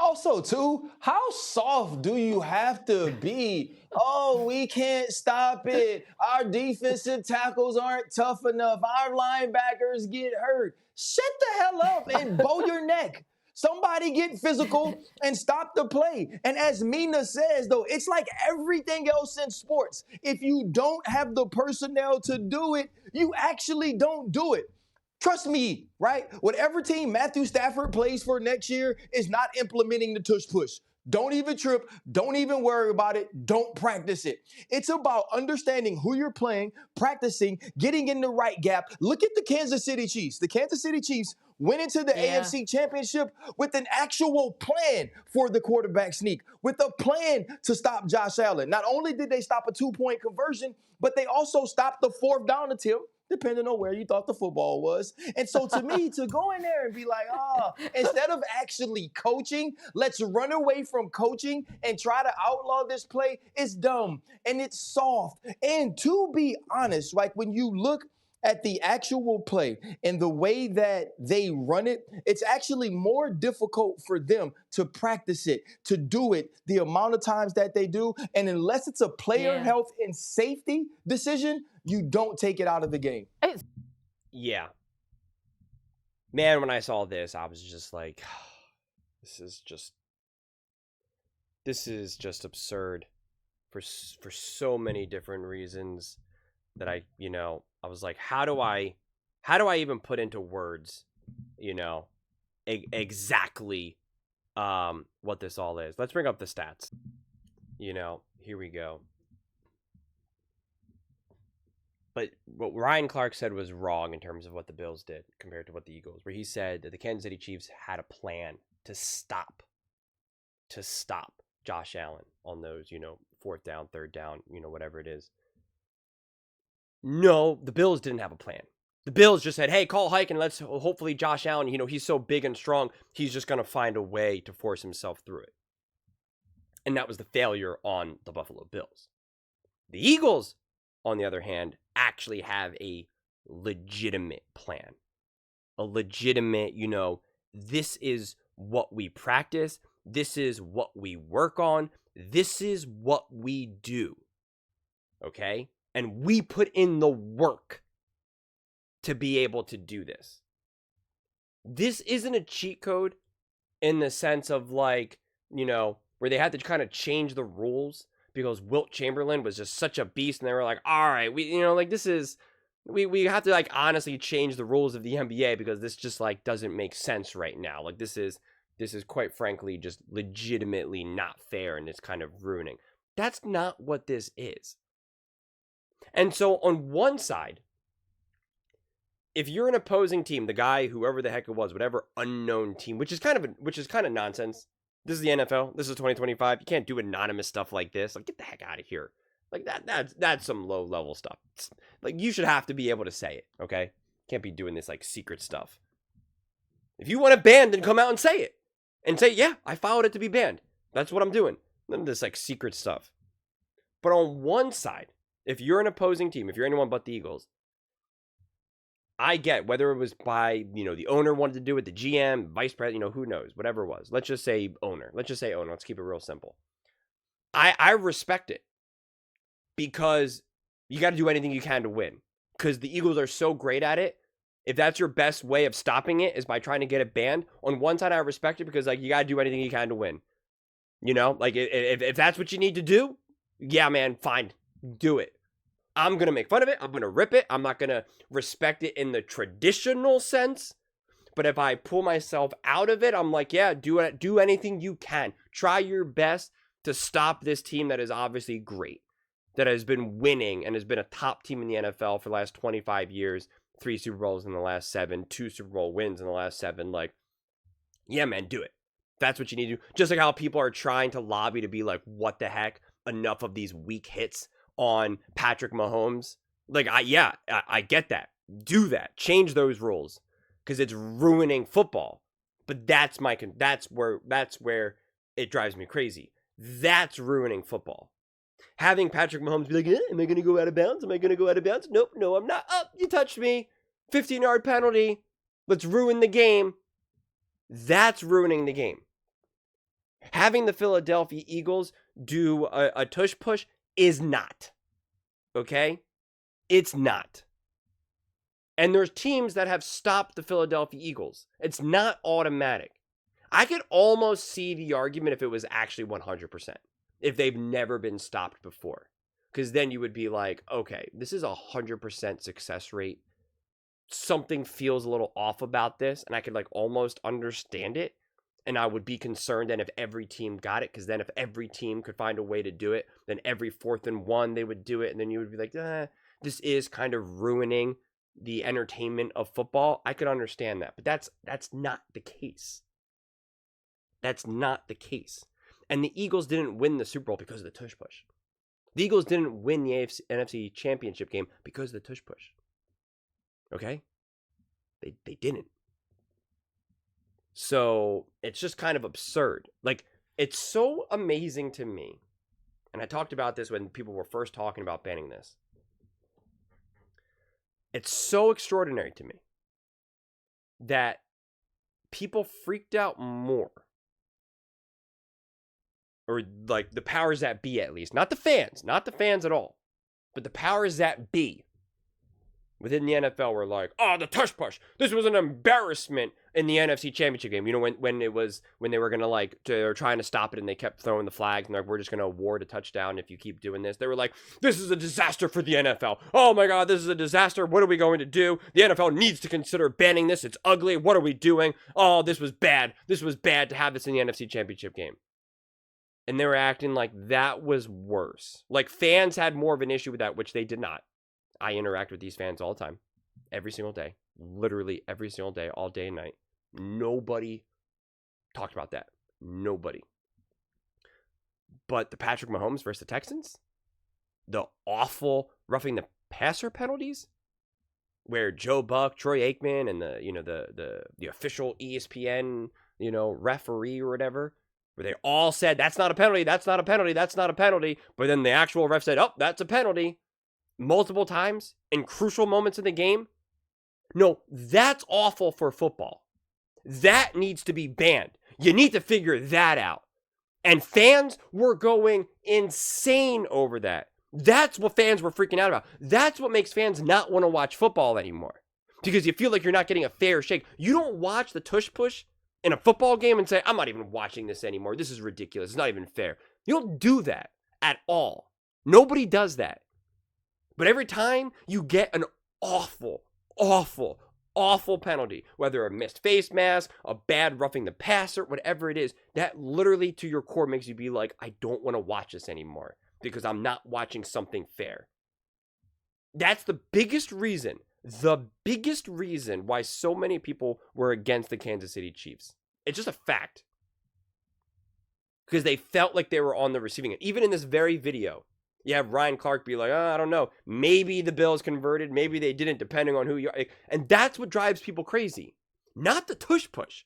Also, too, how soft do you have to be? Oh, we can't stop it. Our defensive tackles aren't tough enough. Our linebackers get hurt. Shut the hell up and bow your neck. Somebody get physical and stop the play. And as Mina says, though, it's like everything else in sports. If you don't have the personnel to do it, you actually don't do it. Trust me, right? Whatever team Matthew Stafford plays for next year is not implementing the tush push. Don't even trip. Don't even worry about it. Don't practice it. It's about understanding who you're playing, practicing, getting in the right gap. Look at the Kansas City Chiefs. The Kansas City Chiefs went into the AFC Championship with an actual plan for the quarterback sneak, with a plan to stop Josh Allen. Not only did they stop a 2-point conversion, but they also stopped the 4th down attempt, depending on where you thought the football was. And so to me, to go in there and be like, instead of actually coaching, let's run away from coaching and try to outlaw this play, is dumb and it's soft. And to be honest, like when you look at the actual play and the way that they run it, it's actually more difficult for them to practice it, to do it the amount of times that they do. And unless it's a player health and safety decision, you don't take it out of the game. Yeah. Man, when I saw this, I was just like, this is just absurd for so many different reasons that I was like, how do I even put into words, exactly what this all is. Let's bring up the stats. Here we go. But what Ryan Clark said was wrong in terms of what the Bills did compared to what the Eagles, where he said that the Kansas City Chiefs had a plan to stop Josh Allen on those, 4th down, 3rd down, whatever it is. No, the Bills didn't have a plan. The Bills just said, hey, call hike and let's hopefully Josh Allen, he's so big and strong, he's just going to find a way to force himself through it. And that was the failure on the Buffalo Bills. The Eagles, on the other hand, actually have a legitimate plan. A legitimate, this is what we practice. This is what we work on. This is what we do. Okay? And we put in the work to be able to do this. This isn't a cheat code in the sense of like, where they had to kind of change the rules because Wilt Chamberlain was just such a beast and they were like, all right, we have to like honestly change the rules of the NBA because this just like doesn't make sense right now. Like this is quite frankly just legitimately not fair and it's kind of ruining. That's not what this is. And so on one side, if you're an opposing team, the guy, whoever the heck it was, whatever unknown team, which is kind of nonsense. This is the NFL. This is 2025. You can't do anonymous stuff like this. Like, get the heck out of here. Like that's some low level stuff. Like you should have to be able to say it, okay? Can't be doing this like secret stuff. If you want it banned, then come out and say it. And say, yeah, I filed it to be banned. That's what I'm doing. None of this like secret stuff. But on one side, if you're an opposing team, if you're anyone but the Eagles, I get whether it was by, the owner wanted to do it, the GM, vice president, who knows, whatever it was. Let's just say owner. Let's keep it real simple. I respect it because you got to do anything you can to win because the Eagles are so great at it. If that's your best way of stopping it is by trying to get it banned, on one side I respect it because like you got to do anything you can to win. Like if that's what you need to do, yeah, man, fine, do it. I'm going to make fun of it. I'm going to rip it. I'm not going to respect it in the traditional sense. But if I pull myself out of it, I'm like, yeah, do anything you can. Try your best to stop this team that is obviously great, that has been winning and has been a top team in the NFL for the last 25 years, 3 Super Bowls in the last 7, 2 Super Bowl wins in the last 7. Like, yeah, man, do it. That's what you need to do. Just like how people are trying to lobby to be like, what the heck? Enough of these weak hits on Patrick Mahomes. Like, I get that. Do that. Change those rules because it's ruining football. But that's where it drives me crazy. That's ruining football. Having Patrick Mahomes be like, am I going to go out of bounds? Am I going to go out of bounds? Nope, no, I'm not. You touched me. 15-yard penalty. Let's ruin the game. That's ruining the game. Having the Philadelphia Eagles do a tush push is not. Okay? It's not. And there's teams that have stopped the Philadelphia Eagles. It's not automatic. I could almost see the argument if it was actually 100%. If they've never been stopped before. Because then you would be like, okay, this is 100% success rate. Something feels a little off about this. And I could like almost understand it. And I would be concerned then if every team got it. Because then if every team could find a way to do it, then every 4th and 1 they would do it. And then you would be like, this is kind of ruining the entertainment of football. I could understand that. But that's not the case. That's not the case. And the Eagles didn't win the Super Bowl because of the tush push. The Eagles didn't win the NFC Championship game because of the tush push. Okay? They didn't. So it's just kind of absurd. Like, it's so amazing to me. And I talked about this when people were first talking about banning this. It's so extraordinary to me that people freaked out more, or like the powers that be at least, not the fans at all, but the powers that be within the NFL were like, oh, the tush push. This was an embarrassment in the NFC Championship game. You know, when they were going to they were trying to stop it and they kept throwing the flags and like, we're just going to award a touchdown if you keep doing this. They were like, this is a disaster for the NFL. Oh my God, this is a disaster. What are we going to do? The NFL needs to consider banning this. It's ugly. What are we doing? Oh, this was bad. This was bad to have this in the NFC Championship game. And they were acting like that was worse. Like fans had more of an issue with that, which they did not. I interact with these fans all the time, every single day, literally every single day, all day and night. Nobody talked about that. Nobody. But the Patrick Mahomes versus the Texans, the awful roughing the passer penalties, where Joe Buck, Troy Aikman, and the official ESPN referee or whatever, where they all said that's not a penalty, that's not a penalty, that's not a penalty, but then the actual ref said, oh, that's a penalty. Multiple times in crucial moments in the game. No, that's awful for football. That needs to be banned. You need to figure that out. And fans were going insane over that. That's what fans were freaking out about. That's what makes fans not want to watch football anymore. Because you feel like you're not getting a fair shake. You don't watch the tush push in a football game and say, I'm not even watching this anymore. This is ridiculous. It's not even fair. You don't do that at all. Nobody does that. But every time you get an awful, awful, awful penalty, whether a missed face mask, a bad roughing the passer, whatever it is, that literally to your core makes you be like, I don't want to watch this anymore because I'm not watching something fair. That's the biggest reason why so many people were against the Kansas City Chiefs. It's just a fact. Because they felt like they were on the receiving end. Even in this very video, you have Ryan Clark be like, I don't know. Maybe the Bills converted. Maybe they didn't, depending on who you are. And that's what drives people crazy. Not the tush push.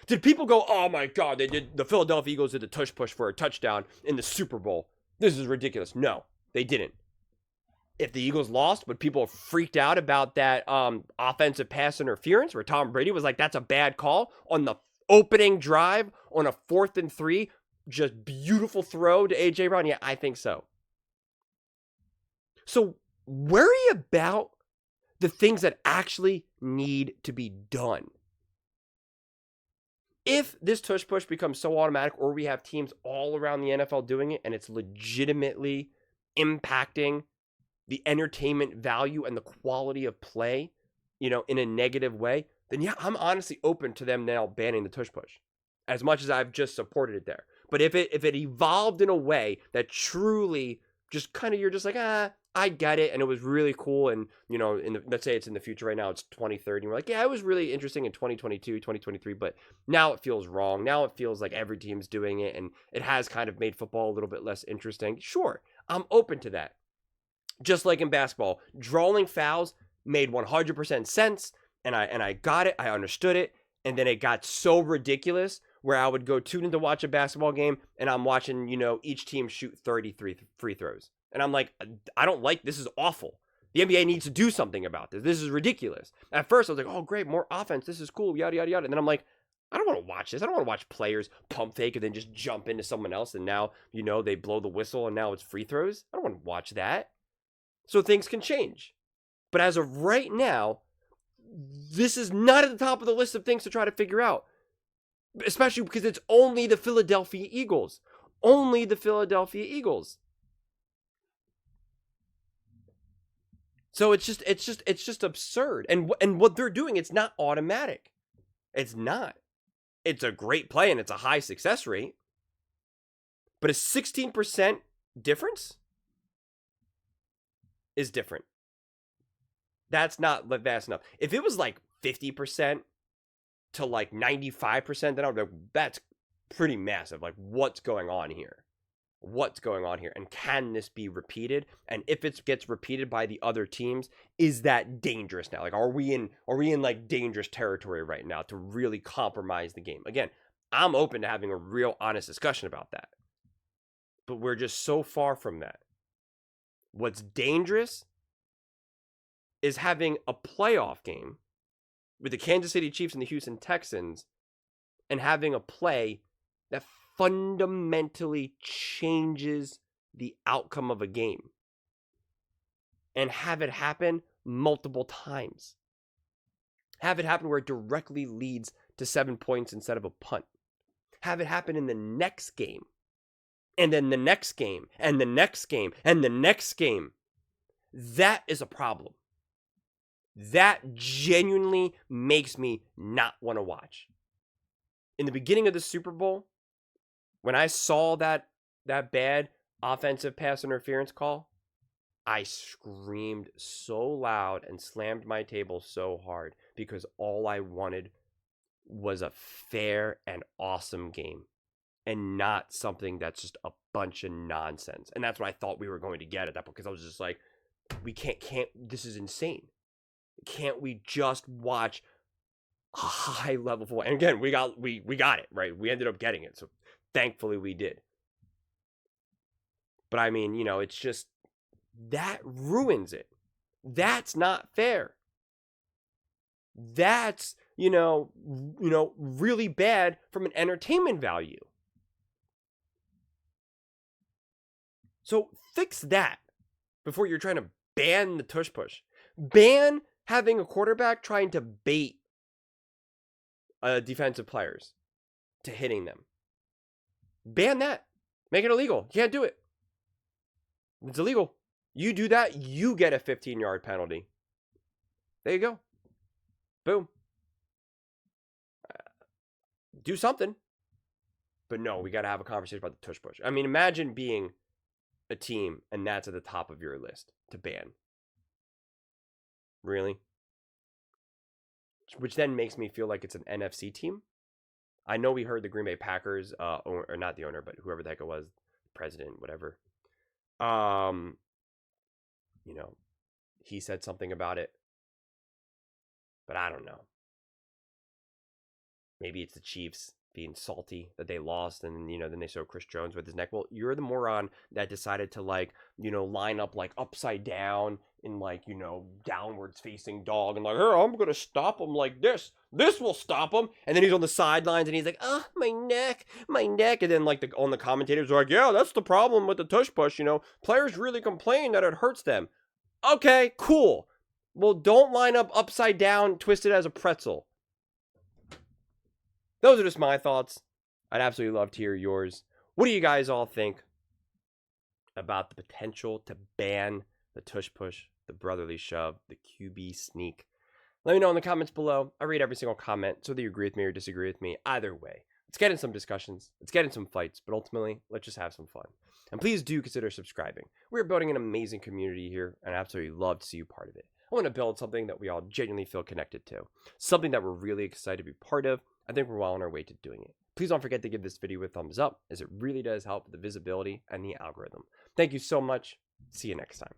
Did people go, oh my God, the Philadelphia Eagles did the tush push for a touchdown in the Super Bowl. This is ridiculous. No, they didn't. If the Eagles lost, but people freaked out about that offensive pass interference where Tom Brady was like, that's a bad call on the opening drive on a 4th and 3, just beautiful throw to A.J. Brown. Yeah, I think so. So worry about the things that actually need to be done. If this tush push becomes so automatic, or we have teams all around the NFL doing it, and it's legitimately impacting the entertainment value and the quality of play, in a negative way, then yeah, I'm honestly open to them now banning the tush push, as much as I've just supported it there. But if it evolved in a way that truly just kind of, you're just like, I get it, and it was really cool, and let's say it's in the future right now, it's 2030, and we're like, yeah, it was really interesting in 2022, 2023, but now it feels wrong. Now it feels like every team's doing it, and it has kind of made football a little bit less interesting. Sure, I'm open to that. Just like in basketball, drawing fouls made 100% sense, and I got it, I understood it, and then it got so ridiculous where I would go tune in to watch a basketball game, and I'm watching, each team shoot 33 free throws. And I'm like, I don't like, this is awful. The NBA needs to do something about this. This is ridiculous. At first, I was like, oh, great, more offense. This is cool, yada, yada, yada. And then I'm like, I don't want to watch this. I don't want to watch players pump fake and then just jump into someone else and now, they blow the whistle and now it's free throws. I don't want to watch that. So things can change. But as of right now, this is not at the top of the list of things to try to figure out. Especially because it's only the Philadelphia Eagles. Only the Philadelphia Eagles. So it's just absurd. And what they're doing, it's not automatic. It's not. It's a great play and it's a high success rate. But a 16% difference is different. That's not vast enough. If it was like 50% to like 95%, then I would be like, that's pretty massive. Like, what's going on here? What's going on here? And can this be repeated? And if it gets repeated by the other teams, is that dangerous now? Like, are we in like dangerous territory right now to really compromise the game? Again, I'm open to having a real honest discussion about that. But we're just so far from that. What's dangerous is having a playoff game with the Kansas City Chiefs and the Houston Texans and having a play that fundamentally changes the outcome of a game and have it happen multiple times. Have it happen where it directly leads to 7 points instead of a punt. Have it happen in the next game and then the next game and the next game and the next game. That is a problem. That genuinely makes me not want to watch. In the beginning of the Super Bowl, when I saw that bad offensive pass interference call, I screamed so loud and slammed my table so hard because all I wanted was a fair and awesome game and not something that's just a bunch of nonsense. And that's what I thought we were going to get at that point because I was just like, we can't, this is insane. Can't we just watch a high level football? And again, we got it, right? We ended up getting it. So thankfully we did. But I mean, it's just that ruins it. That's not fair. That's, really bad from an entertainment value. So fix that before you're trying to ban the tush push. Ban having a quarterback trying to bait defensive players to hitting them. Ban that. Make it illegal. You can't do it. It's illegal. You do that, you get a 15-yard penalty. There you go. Boom. Do something. But no, we got to have a conversation about the tush push. I mean, imagine being a team and that's at the top of your list to ban. Really? Which then makes me feel like it's an NFC team. I know we heard the Green Bay Packers, or not the owner, but whoever the heck it was, president, whatever. He said something about it. But I don't know. Maybe it's the Chiefs being salty that they lost and, then they show Chris Jones with his neck. Well, you're the moron that decided to, line up, upside down in, downwards facing dog and, here, I'm going to stop him like this. This will stop him. And then he's on the sidelines and he's like, oh, my neck. And then, on the commentators are like, yeah, that's the problem with the tush push. Players really complain that it hurts them. Okay, cool. Well, don't line up upside down, twisted as a pretzel. Those are just my thoughts. I'd absolutely love to hear yours. What do you guys all think about the potential to ban the tush push, the brotherly shove, the QB sneak? Let me know in the comments below. I read every single comment, so whether you agree with me or disagree with me, either way. Let's get in some discussions. Let's get in some fights, but ultimately, let's just have some fun. And please do consider subscribing. We're building an amazing community here, and I absolutely love to see you part of it. I want to build something that we all genuinely feel connected to. Something that we're really excited to be part of. I think we're well on our way to doing it. Please don't forget to give this video a thumbs up, as it really does help with the visibility and the algorithm. Thank you so much. See you next time.